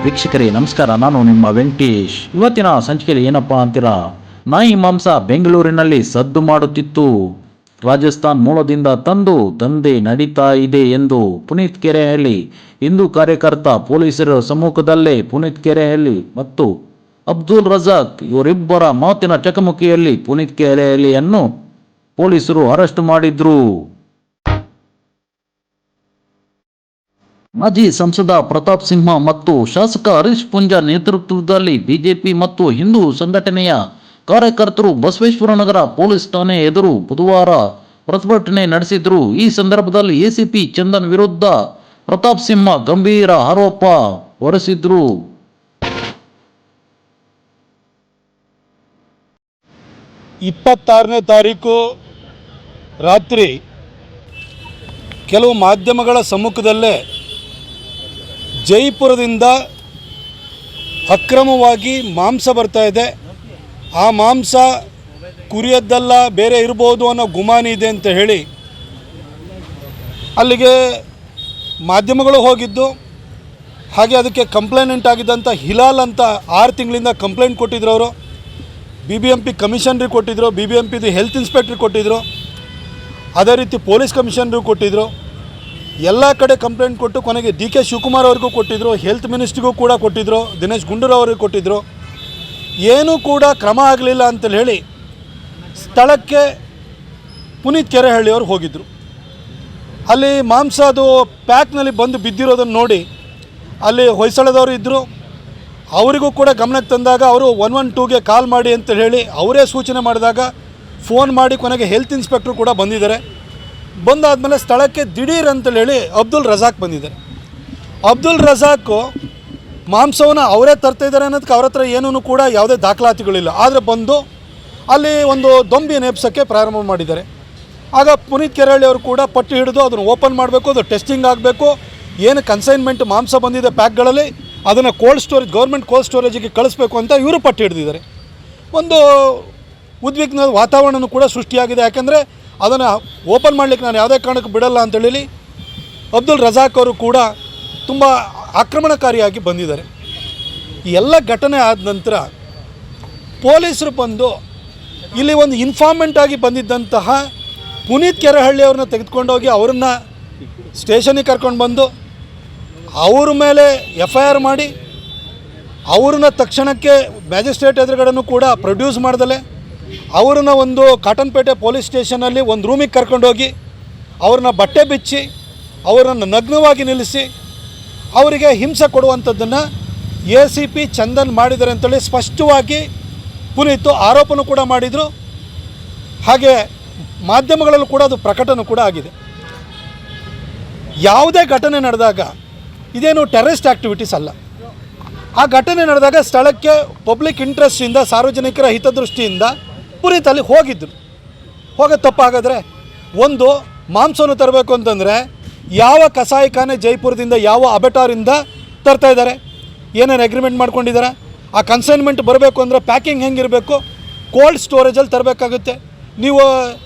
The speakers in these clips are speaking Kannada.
ವೀಕ್ಷಕರೇ ನಮಸ್ಕಾರ, ನಾನು ನಿಮ್ಮ ವೆಂಕಟೇಶ್. ಇವತ್ತಿನ ಸಂಚಿಕೆಯಲ್ಲಿ ಏನಪ್ಪಾ ಅಂತೀರಾ, ನಾಯಿ ಮಾಂಸ ಬೆಂಗಳೂರಿನಲ್ಲಿ ಸದ್ದು ಮಾಡುತ್ತಿತ್ತು. ರಾಜಸ್ಥಾನ್ ಮೂಲದಿಂದ ತಂದು ದಂಧೆ ನಡೀತಾ ಇದೆ ಎಂದು ಪುನೀತ್ ಕೆರೆಹಳ್ಳಿ ಹಿಂದೂ ಕಾರ್ಯಕರ್ತ ಪೊಲೀಸರ ಸಮ್ಮುಖದಲ್ಲೇ ಪುನೀತ್ ಕೆರೆಹಳ್ಳಿ ಮತ್ತು ಅಬ್ದುಲ್ ರಜಾಕ್ ಇವರಿಬ್ಬರ ಮಾತಿನ ಚಕಮಕಿಯಲ್ಲಿ ಪುನೀತ್ ಕೆರೆಹಳ್ಳಿಯನ್ನು ಪೊಲೀಸರು ಅರೆಸ್ಟ್ ಮಾಡಿದ್ರು. ಮಾಜಿ ಸಂಸದ ಪ್ರತಾಪ್ ಸಿಂಹ ಮತ್ತು ಶಾಸಕ ಹರೀಶ್ ಪೂಂಜಾ ನೇತೃತ್ವದಲ್ಲಿ ಬಿಜೆಪಿ ಮತ್ತು ಹಿಂದೂ ಸಂಘಟನೆಯ ಕಾರ್ಯಕರ್ತರು ಬಸವೇಶ್ವರನಗರ ಪೊಲೀಸ್ ಠಾಣೆ ಎದುರು ಬುಧವಾರ ಪ್ರತಿಭಟನೆ ನಡೆಸಿದ್ರು. ಈ ಸಂದರ್ಭದಲ್ಲಿ ಎಸಿಪಿ ಚಂದನ್ ವಿರುದ್ಧ ಪ್ರತಾಪ್ ಸಿಂಹ ಗಂಭೀರ ಆರೋಪ ಹೊರಿಸಿದ್ರು. 26ನೇ ತಾರೀಕು ರಾತ್ರಿ ಕೆಲವು ಮಾಧ್ಯಮಗಳ ಸಮ್ಮುಖದಲ್ಲೇ ಜೈಪುರದಿಂದ ಅಕ್ರಮವಾಗಿ ಮಾಂಸ ಬರ್ತಾ ಇದೆ, ಆ ಮಾಂಸ ಕುರಿಯದ್ದಲ್ಲ ಬೇರೆ ಇರ್ಬೋದು ಅನ್ನೋ ಗುಮಾನಿ ಇದೆ ಅಂತ ಹೇಳಿ ಅಲ್ಲಿಗೆ ಮಾಧ್ಯಮಗಳು ಹೋಗಿದ್ದು. ಹಾಗೆ ಅದಕ್ಕೆ ಕಂಪ್ಲೇಂಟ್ ಆಗಿದ್ದಂಥ ಹಿಲಾಲ್ ಅಂತ 6 ತಿಂಗಳಿಂದ ಕಂಪ್ಲೇಂಟ್ ಕೊಟ್ಟಿದ್ರು. ಅವರು BBMP ಕಮಿಷನರಿಗೆ ಕೊಟ್ಟಿದ್ದರು, BBMPದು ಹೆಲ್ತ್ ಇನ್ಸ್ಪೆಕ್ಟ್ರಿಗೆ ಕೊಟ್ಟಿದ್ದರು, ಅದೇ ರೀತಿ ಪೊಲೀಸ್ ಕಮಿಷನರಿಗೆ ಕೊಟ್ಟಿದ್ದರು. ಎಲ್ಲ ಕಡೆ ಕಂಪ್ಲೇಂಟ್ ಕೊಟ್ಟು ಕೊನೆಗೆ DK ಶಿವಕುಮಾರ್ ಅವ್ರಿಗೂ ಕೊಟ್ಟಿದ್ದರು, ಹೆಲ್ತ್ ಮಿನಿಸ್ಟ್ರಿಗೂ ಕೂಡ ಕೊಟ್ಟಿದ್ದರು, ದಿನೇಶ್ ಗುಂಡೂರಾವ್ ಅವ್ರಿಗೆ ಕೊಟ್ಟಿದ್ದರು. ಏನೂ ಕೂಡ ಕ್ರಮ ಆಗಲಿಲ್ಲ ಅಂತೇಳಿ ಹೇಳಿ ಸ್ಥಳಕ್ಕೆ ಪುನೀತ್ ಕೆರೆಹಳ್ಳಿಯವರು ಹೋಗಿದ್ದರು. ಅಲ್ಲಿ ಮಾಂಸ ಅದು ಪ್ಯಾಕ್ನಲ್ಲಿ ಬಂದು ಬಿದ್ದಿರೋದನ್ನು ನೋಡಿ ಅಲ್ಲಿ ಹೊಯ್ಸಳದವರು ಇದ್ದರು, ಅವರಿಗೂ ಕೂಡ ಗಮನಕ್ಕೆ ತಂದಾಗ ಅವರು 112ಗೆ ಕಾಲ್ ಮಾಡಿ ಅಂತ ಹೇಳಿ ಅವರೇ ಸೂಚನೆ ಮಾಡಿದಾಗ ಫೋನ್ ಮಾಡಿ ಕೊನೆಗೆ ಹೆಲ್ತ್ ಇನ್ಸ್ಪೆಕ್ಟ್ರು ಕೂಡ ಬಂದಿದ್ದಾರೆ. ಬಂದಾದಮೇಲೆ ಸ್ಥಳಕ್ಕೆ ದಿಢೀರ್ ಅಂತೇಳಿ ಹೇಳಿ ಅಬ್ದುಲ್ ರಜಾಕ್ ಬಂದಿದ್ದಾರೆ. ಅಬ್ದುಲ್ ರಜಾಕು ಮಾಂಸವನ್ನು ಅವರೇ ತರ್ತಾಯಿದ್ದಾರೆ ಅನ್ನೋದಕ್ಕೆ ಅವ್ರ ಹತ್ರ ಏನೂ ಕೂಡ ಯಾವುದೇ ದಾಖಲಾತಿಗಳಿಲ್ಲ. ಆದರೆ ಬಂದು ಅಲ್ಲಿ ಒಂದು ದೊಂಬಿ ನೇಪ್ಸೋಕ್ಕೆ ಪ್ರಾರಂಭ ಮಾಡಿದ್ದಾರೆ. ಆಗ ಪುನೀತ್ ಕೆರೆಹಳ್ಳಿ ಅವರು ಕೂಡ ಪಟ್ಟಿ ಹಿಡಿದು ಅದನ್ನು ಓಪನ್ ಮಾಡಬೇಕು, ಅದು ಟೆಸ್ಟಿಂಗ್ ಆಗಬೇಕು, ಏನು ಕನ್ಸೈನ್ಮೆಂಟ್ ಮಾಂಸ ಬಂದಿದೆ ಪ್ಯಾಕ್ಗಳಲ್ಲಿ ಅದನ್ನು ಕೋಲ್ಡ್ ಸ್ಟೋರೇಜ್ ಗೌರ್ಮೆಂಟ್ ಕೋಲ್ಡ್ ಸ್ಟೋರೇಜಿಗೆ ಕಳಿಸ್ಬೇಕು ಅಂತ ಇವರು ಪಟ್ಟಿ ಹಿಡಿದಿದ್ದಾರೆ. ಒಂದು ಉದ್ವಿಗ್ನ ವಾತಾವರಣನೂ ಕೂಡ ಸೃಷ್ಟಿಯಾಗಿದೆ. ಯಾಕೆಂದರೆ ಅದನ್ನು ಓಪನ್ ಮಾಡಲಿಕ್ಕೆ ನಾನು ಯಾವುದೇ ಕಾರಣಕ್ಕೆ ಬಿಡಲ್ಲ ಅಂತೇಳಿ ಅಬ್ದುಲ್ ರಜಾಕ್ ಅವರು ಕೂಡ ತುಂಬ ಆಕ್ರಮಣಕಾರಿಯಾಗಿ ಬಂದಿದ್ದಾರೆ. ಈ ಎಲ್ಲ ಘಟನೆ ಆದ ನಂತರ ಪೊಲೀಸರು ಬಂದು ಇಲ್ಲಿ ಒಂದು ಇನ್ಫಾರ್ಮೆಂಟ್ ಆಗಿ ಬಂದಿದ್ದಂತಹ ಪುನೀತ್ ಕೆರೆಹಳ್ಳಿ ಅವ್ರನ್ನ ತೆಗೆದುಕೊಂಡೋಗಿ ಅವರನ್ನು ಸ್ಟೇಷನಿಗೆ ಕರ್ಕೊಂಡು ಬಂದು ಅವ್ರ ಮೇಲೆ FIR ಮಾಡಿ ಅವ್ರನ್ನ ತಕ್ಷಣಕ್ಕೆ ಮ್ಯಾಜಿಸ್ಟ್ರೇಟ್ ಎದುರುಗಡೆನೂ ಕೂಡ ಪ್ರೊಡ್ಯೂಸ್ ಮಾಡ್ದಲೆ ಅವ್ರನ್ನ ಒಂದು ಕಾಟನ್ಪೇಟೆ ಪೊಲೀಸ್ ಸ್ಟೇಷನಲ್ಲಿ ಒಂದು ರೂಮಿಗೆ ಕರ್ಕೊಂಡೋಗಿ ಅವ್ರನ್ನ ಬಟ್ಟೆ ಬಿಚ್ಚಿ ಅವರನ್ನು ನಗ್ನವಾಗಿ ನಿಲ್ಲಿಸಿ ಅವರಿಗೆ ಹಿಂಸೆ ಕೊಡುವಂಥದ್ದನ್ನು ACP ಚಂದನ್ ಮಾಡಿದ್ದಾರೆ ಅಂತೇಳಿ ಸ್ಪಷ್ಟವಾಗಿ ಪುನೀತ್ ಆರೋಪನೂ ಕೂಡ ಮಾಡಿದರು. ಹಾಗೆ ಮಾಧ್ಯಮಗಳಲ್ಲೂ ಕೂಡ ಅದು ಪ್ರಕಟನೂ ಕೂಡ ಆಗಿದೆ. ಯಾವುದೇ ಘಟನೆ ನಡೆದಾಗ ಇದೇನು ಟೆರರಿಸ್ಟ್ ಆ್ಯಕ್ಟಿವಿಟೀಸ್ ಅಲ್ಲ. ಆ ಘಟನೆ ನಡೆದಾಗ ಸ್ಥಳಕ್ಕೆ ಪಬ್ಲಿಕ್ ಇಂಟ್ರೆಸ್ಟಿಂದ ಸಾರ್ವಜನಿಕರ ಹಿತದೃಷ್ಟಿಯಿಂದ ಪುನೀತ್ ಅಲ್ಲಿ ಹೋಗಿದ್ದರು. ಹೋಗೋದು ತಪ್ಪಾಗಾದರೆ ಒಂದು ಮಾಂಸವನ್ನು ತರಬೇಕು ಅಂತಂದರೆ ಯಾವ ಕಸಾಯಿಖಾನೆ ಜೈಪುರದಿಂದ ಯಾವ ಅಬೆಟಾರಿಂದ ತರ್ತಾಯಿದ್ದಾರೆ, ಏನೇನು ಅಗ್ರಿಮೆಂಟ್ ಮಾಡ್ಕೊಂಡಿದ್ದಾರೆ, ಆ ಕನ್ಸೈನ್ಮೆಂಟ್ ಬರಬೇಕು ಅಂದರೆ ಪ್ಯಾಕಿಂಗ್ ಹೆಂಗಿರಬೇಕು, ಕೋಲ್ಡ್ ಸ್ಟೋರೇಜಲ್ಲಿ ತರಬೇಕಾಗುತ್ತೆ. ನೀವು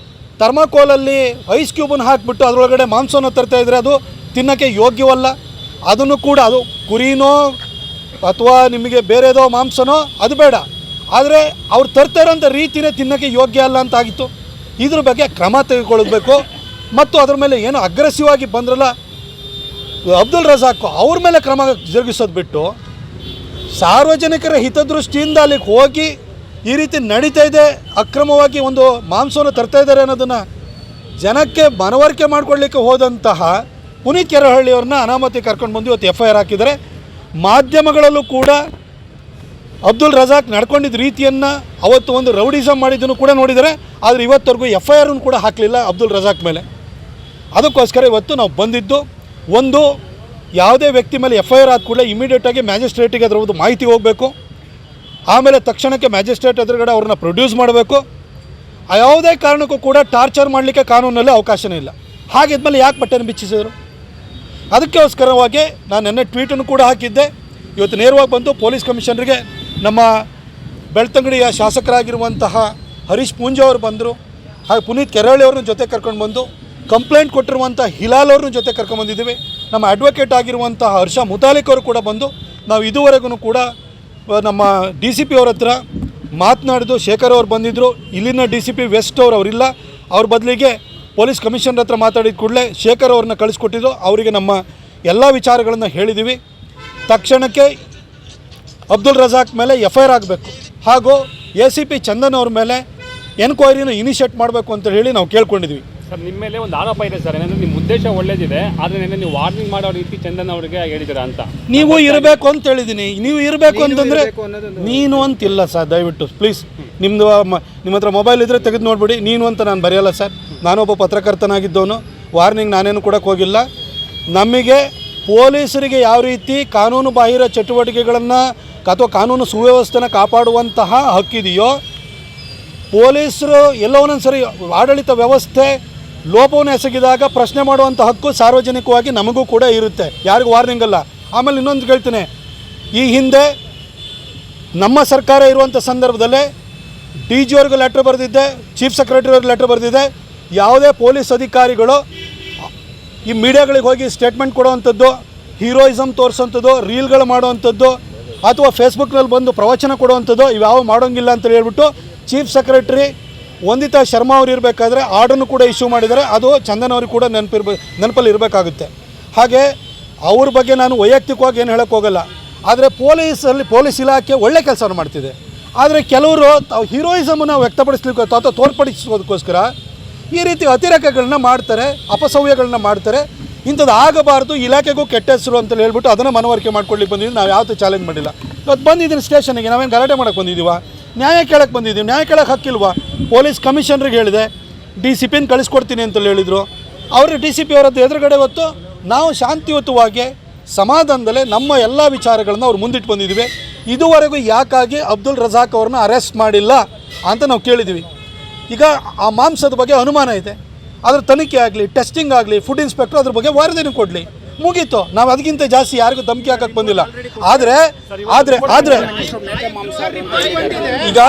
ಥರ್ಮಾಕೋಲಲ್ಲಿ ಐಸ್ ಕ್ಯೂಬನ್ನು ಹಾಕಿಬಿಟ್ಟು ಅದರೊಳಗಡೆ ಮಾಂಸವನ್ನು ತರ್ತಾಯಿದ್ರೆ ಅದು ತಿನ್ನೋಕ್ಕೆ ಯೋಗ್ಯವಲ್ಲ. ಅದನ್ನು ಕೂಡ ಅದು ಕುರಿನೋ ಅಥವಾ ನಿಮಗೆ ಬೇರೆದೋ ಮಾಂಸನೋ ಅದು ಬೇಡ, ಆದರೆ ಅವ್ರು ತರ್ತಾರಂಥ ರೀತಿಯೇ ತಿನ್ನೋಕ್ಕೆ ಯೋಗ್ಯ ಅಲ್ಲ ಅಂತ ಆಗಿತ್ತು. ಇದ್ರ ಬಗ್ಗೆ ಕ್ರಮ ತೆಗೆದುಕೊಳ್ಬೇಕು. ಮತ್ತು ಅದ್ರ ಮೇಲೆ ಏನು ಅಗ್ರೆಸಿವ್ ಆಗಿ ಬಂದ್ರಲ್ಲ ಅಬ್ದುಲ್ ರಜಾಕ್ ಅವ್ರ ಮೇಲೆ ಕ್ರಮ ಜರುಗಿಸೋದು ಬಿಟ್ಟು ಸಾರ್ವಜನಿಕರ ಹಿತದೃಷ್ಟಿಯಿಂದ ಅಲ್ಲಿಗೆ ಹೋಗಿ ಈ ರೀತಿ ನಡೀತಾ ಇದೆ, ಅಕ್ರಮವಾಗಿ ಒಂದು ಮಾಂಸವನ್ನು ತರ್ತಾಯಿದ್ದಾರೆ ಅನ್ನೋದನ್ನು ಜನಕ್ಕೆ ಮನವರಿಕೆ ಮಾಡಿಕೊಡ್ಲಿಕ್ಕೆ ಹೋದಂತಹ ಪುನೀತ್ ಕೆರೆಹಳ್ಳಿಯವ್ರನ್ನ ಅನಾಮತಿ ಕರ್ಕೊಂಡು ಬಂದು ಇವತ್ತು FIR ಹಾಕಿದ್ದಾರೆ. ಮಾಧ್ಯಮಗಳಲ್ಲೂ ಕೂಡ ಅಬ್ದುಲ್ ರಜಾಕ್ ನಡ್ಕೊಂಡಿದ್ದ ರೀತಿಯನ್ನು ಅವತ್ತು ಒಂದು ರೌಡಿಸಮ್ ಮಾಡಿದ್ದನ್ನು ಕೂಡ ನೋಡಿದ್ದಾರೆ. ಆದರೆ ಇವತ್ತವರೆಗೂ FIR ಕೂಡ ಹಾಕಲಿಲ್ಲ ಅಬ್ದುಲ್ ರಜಾಕ್ ಮೇಲೆ. ಅದಕ್ಕೋಸ್ಕರ ಇವತ್ತು ನಾವು ಬಂದಿದ್ದು ಒಂದು ಯಾವುದೇ ವ್ಯಕ್ತಿ ಮೇಲೆ FIR ಆದ ಕೂಡಲೇ ಇಮಿಡಿಯೇಟಾಗಿ ಮ್ಯಾಜಿಸ್ಟ್ರೇಟಿಗೆ ಅದರ ಒಂದು ಮಾಹಿತಿ ಹೋಗಬೇಕು. ಆಮೇಲೆ ತಕ್ಷಣಕ್ಕೆ ಮ್ಯಾಜಿಸ್ಟ್ರೇಟ್ ಎದುರುಗಡೆ ಅವ್ರನ್ನ ಪ್ರೊಡ್ಯೂಸ್ ಮಾಡಬೇಕು. ಯಾವುದೇ ಕಾರಣಕ್ಕೂ ಕೂಡ ಟಾರ್ಚರ್ ಮಾಡಲಿಕ್ಕೆ ಕಾನೂನಲ್ಲಿ ಅವಕಾಶನೇ ಇಲ್ಲ. ಹಾಗಿದ್ಮೇಲೆ ಯಾಕೆ ಬಟ್ಟೆಯನ್ನು ಬಿಚ್ಚಿಸಿದರು? ಅದಕ್ಕೋಸ್ಕರವಾಗಿ ನಾನು ನೆನ್ನೆ ಟ್ವೀಟನ್ನು ಕೂಡ ಹಾಕಿದ್ದೆ. ಇವತ್ತು ನೇರವಾಗಿ ಬಂದು ಪೊಲೀಸ್ ಕಮಿಷನರಿಗೆ ನಮ್ಮ ಬೆಳ್ತಂಗಡಿಯ ಶಾಸಕರಾಗಿರುವಂತಹ ಹರೀಶ್ ಪೂಂಜಾ ಅವರು ಬಂದರು. ಹಾಗೆ ಪುನೀತ್ ಕೆರೆಹಳ್ಳಿ ಅವ್ರನ್ನ ಜೊತೆ ಕರ್ಕೊಂಡು ಬಂದು ಕಂಪ್ಲೇಂಟ್ ಕೊಟ್ಟಿರುವಂಥ ಹಿಲಾಲ್ ಅವ್ರನ್ನ ಜೊತೆ ಕರ್ಕೊಂಡ್ಬಂದಿದ್ದೀವಿ. ನಮ್ಮ ಅಡ್ವೊಕೇಟ್ ಆಗಿರುವಂಥ ಹರ್ಷ ಮುತಾಲಿಕ್ ಅವರು ಕೂಡ ಬಂದು ನಾವು ಇದುವರೆಗೂ ಕೂಡ ನಮ್ಮ DCP ಅವ್ರ ಹತ್ರ ಮಾತನಾಡಿದ್ದು, ಶೇಖರ್ ಅವ್ರು ಬಂದಿದ್ದರು, ಇಲ್ಲಿನ DCP ವೆಸ್ಟ್ ಅವರಿಲ್ಲ, ಅವ್ರ ಬದಲಿಗೆ ಪೊಲೀಸ್ ಕಮಿಷನರ್ ಹತ್ರ ಮಾತಾಡಿದ ಕೂಡಲೇ ಶೇಖರ್ ಅವ್ರನ್ನ ಕಳಿಸ್ಕೊಟ್ಟಿದ್ದು. ಅವರಿಗೆ ನಮ್ಮ ಎಲ್ಲ ವಿಚಾರಗಳನ್ನು ಹೇಳಿದ್ದೀವಿ. ತಕ್ಷಣಕ್ಕೆ ಅಬ್ದುಲ್ ರಜಾಕ್ ಮೇಲೆ FIR ಆಗಬೇಕು ಹಾಗೂ ACP ಚಂದನ್ ಅವ್ರ ಮೇಲೆ ಎನ್ಕ್ವೈರಿನ ಇನಿಷಿಯೇಟ್ ಮಾಡಬೇಕು ಅಂತ ಹೇಳಿ ನಾವು ಕೇಳ್ಕೊಂಡಿದ್ವಿ. ಸರ್, ನಿಮ್ಮ ಮೇಲೆ ಒಂದು ಆರೋಪ ಇದೆ ಸರ್, ಏನಂದರೆ ನಿಮ್ಮ ಉದ್ದೇಶ ಒಳ್ಳೇದಿದೆ, ಆದರೆ ನೀವು ವಾರ್ನಿಂಗ್ ಮಾಡೋ ರೀತಿ ಚಂದನ್ ಅವರಿಗೆ ಹೇಳಿದ್ದೀರಾ ಅಂತ. ನೀವು ಇರಬೇಕು ಅಂತ ಹೇಳಿದ್ದೀನಿ. ನೀವು ಇರಬೇಕು ಅಂತಂದರೆ ನೀನು ಅಂತಿಲ್ಲ ಸರ್, ದಯವಿಟ್ಟು ಪ್ಲೀಸ್. ನಿಮ್ಮ ಹತ್ರ ಮೊಬೈಲ್ ಇದ್ದರೆ ತೆಗೆದು ನೋಡಿಬಿಡಿ. ನೀನು ಅಂತ ನಾನು ಬರೆಯಲ್ಲ ಸರ್. ನಾನೊಬ್ಬ ಪತ್ರಕರ್ತನಾಗಿದ್ದವನು, ವಾರ್ನಿಂಗ್ ನಾನೇನು ಕೊಡೋಕ್ಕೋಗಿಲ್ಲ. ನಮಗೆ ಪೊಲೀಸರಿಗೆ ಯಾವ ರೀತಿ ಕಾನೂನು ಬಾಹಿರ ಚಟುವಟಿಕೆಗಳನ್ನು ಅಥವಾ ಕಾನೂನು ಸುವ್ಯವಸ್ಥೆನ ಕಾಪಾಡುವಂತಹ ಹಕ್ಕಿದೆಯೋ, ಪೊಲೀಸರು ಎಲ್ಲೋ ಒಂದೊಂದು ಸರಿ ಆಡಳಿತ ವ್ಯವಸ್ಥೆ ಲೋಪವನ್ನು ಎಸಗಿದಾಗ ಪ್ರಶ್ನೆ ಮಾಡುವಂಥ ಹಕ್ಕು ಸಾರ್ವಜನಿಕವಾಗಿ ನಮಗೂ ಕೂಡ ಇರುತ್ತೆ, ಯಾರಿಗೂ ವಾರ್ನಿಂಗ್ ಅಲ್ಲ. ಆಮೇಲೆ ಇನ್ನೊಂದು ಹೇಳ್ತೀನಿ, ಈ ಹಿಂದೆ ನಮ್ಮ ಸರ್ಕಾರ ಇರುವಂಥ ಸಂದರ್ಭದಲ್ಲೇ DG ಅವ್ರಿಗೆ ಲೆಟ್ರ್ ಬರೆದಿದ್ದೆ, ಚೀಫ್ ಸೆಕ್ರೆಟರಿ ಅವ್ರಿಗೆ ಲೆಟ್ರ್ ಬರೆದಿದ್ದೆ. ಯಾವುದೇ ಪೊಲೀಸ್ ಅಧಿಕಾರಿಗಳು ಈ ಮೀಡಿಯಾಗಳಿಗೆ ಹೋಗಿ ಸ್ಟೇಟ್ಮೆಂಟ್ ಕೊಡುವಂಥದ್ದು, ಹೀರೋಯಿಸಮ್ ತೋರಿಸೋಂಥದ್ದು, ರೀಲ್ಗಳು ಮಾಡುವಂಥದ್ದು ಅಥವಾ ಫೇಸ್ಬುಕ್ನಲ್ಲಿ ಬಂದು ಪ್ರವಚನ ಕೊಡುವಂಥದ್ದು ಇವ್ಯಾವ ಮಾಡೋಂಗಿಲ್ಲ ಅಂತ ಹೇಳ್ಬಿಟ್ಟು ಚೀಫ್ ಸೆಕ್ರೆಟರಿ ವಂದಿತಾ ಶರ್ಮಾ ಅವರು ಇರಬೇಕಾದ್ರೆ ಆರ್ಡರ್ನು ಕೂಡ ಇಶ್ಯೂ ಮಾಡಿದ್ದಾರೆ. ಅದು ಚಂದನ್ ಅವ್ರಿಗೆ ಕೂಡ ನೆನಪಲ್ಲಿ ಇರಬೇಕಾಗುತ್ತೆ. ಹಾಗೆ ಅವ್ರ ಬಗ್ಗೆ ನಾನು ವೈಯಕ್ತಿಕವಾಗಿ ಏನು ಹೇಳೋಕ್ಕೆ ಹೋಗಲ್ಲ. ಆದರೆ ಪೊಲೀಸ್ ಇಲಾಖೆ ಒಳ್ಳೆ ಕೆಲಸವನ್ನು ಮಾಡ್ತಿದೆ. ಆದರೆ ಕೆಲವರು ತಾವು ಹೀರೋಯಿಸಮನ್ನು ವ್ಯಕ್ತಪಡಿಸ್ಲಿಕ್ಕೆ ಅಥವಾ ತೋರ್ಪಡಿಸೋದಕ್ಕೋಸ್ಕರ ಈ ರೀತಿ ಅತಿರೇಕಗಳನ್ನ ಮಾಡ್ತಾರೆ, ಅಪಸವ್ಯಗಳನ್ನ ಮಾಡ್ತಾರೆ. ಇಂಥದ್ದು ಆಗಬಾರ್ದು, ಇಲಾಖೆಗೂ ಕೆಟ್ಟ ಹೆಸರು ಅಂತೇಳಿ ಹೇಳ್ಬಿಟ್ಟು ಅದನ್ನು ಮನವರಿಕೆ ಮಾಡ್ಕೊಳ್ಳಿಕ್ಕೆ ಬಂದಿದ್ದೀವಿ. ನಾವು ಯಾವತ್ತೂ ಚಾಲೆಂಜ್ ಮಾಡಿಲ್ಲ. ಇವತ್ತು ಬಂದಿದ್ದೀನಿ ಸ್ಟೇಷನ್ಗೆ, ನಾವೇನು ಗಲಾಟೆ ಮಾಡೋಕ್ಕೆ ಬಂದಿದ್ದೀವ? ನ್ಯಾಯ ಕೇಳಕ್ಕೆ ಬಂದಿದ್ದೀವಿ. ನ್ಯಾಯ ಕೇಳಕ್ಕೆ ಹಕ್ಕಿಲ್ವಾ? ಪೊಲೀಸ್ ಕಮಿಷನರ್ಗೆ ಹೇಳಿದೆ, DCPನ ಕಳಿಸ್ಕೊಡ್ತೀನಿ ಅಂತೇಳಿ ಹೇಳಿದರು. ಅವರು DCP ಅವರದ್ದು ಎದುರುಗಡೆ ಹೊತ್ತು ನಾವು ಶಾಂತಿಯುತವಾಗಿ ಸಮಾಧಾನದಲ್ಲೇ ನಮ್ಮ ಎಲ್ಲ ವಿಚಾರಗಳನ್ನು ಅವ್ರು ಮುಂದಿಟ್ಟು ಬಂದಿದ್ದೀವಿ. ಇದುವರೆಗೂ ಯಾಕಾಗಿ ಅಬ್ದುಲ್ ರಜಾಕ್ ಅವ್ರನ್ನ ಅರೆಸ್ಟ್ ಮಾಡಿಲ್ಲ ಅಂತ ನಾವು ಕೇಳಿದ್ದೀವಿ. ಈಗ ಆ ಮಾಂಸದ ಬಗ್ಗೆ ಅನುಮಾನ ಇದೆ, ಅದ್ರ ತನಿಖೆ ಆಗಲಿ, ಟೆಸ್ಟಿಂಗ್ ಆಗಲಿ, ಫುಡ್ ಇನ್ಸ್ಪೆಕ್ಟರ್ ಅದ್ರ ಬಗ್ಗೆ ವರದಿನೂ ಕೊಡಲಿ, ಮುಗೀತು. ನಾವು ಅದಕ್ಕಿಂತ ಜಾಸ್ತಿ ಯಾರಿಗೂ ಧಮಕಿ ಹಾಕಕ್ಕೆ ಬಂದಿಲ್ಲ. ಆದರೆ ಈಗ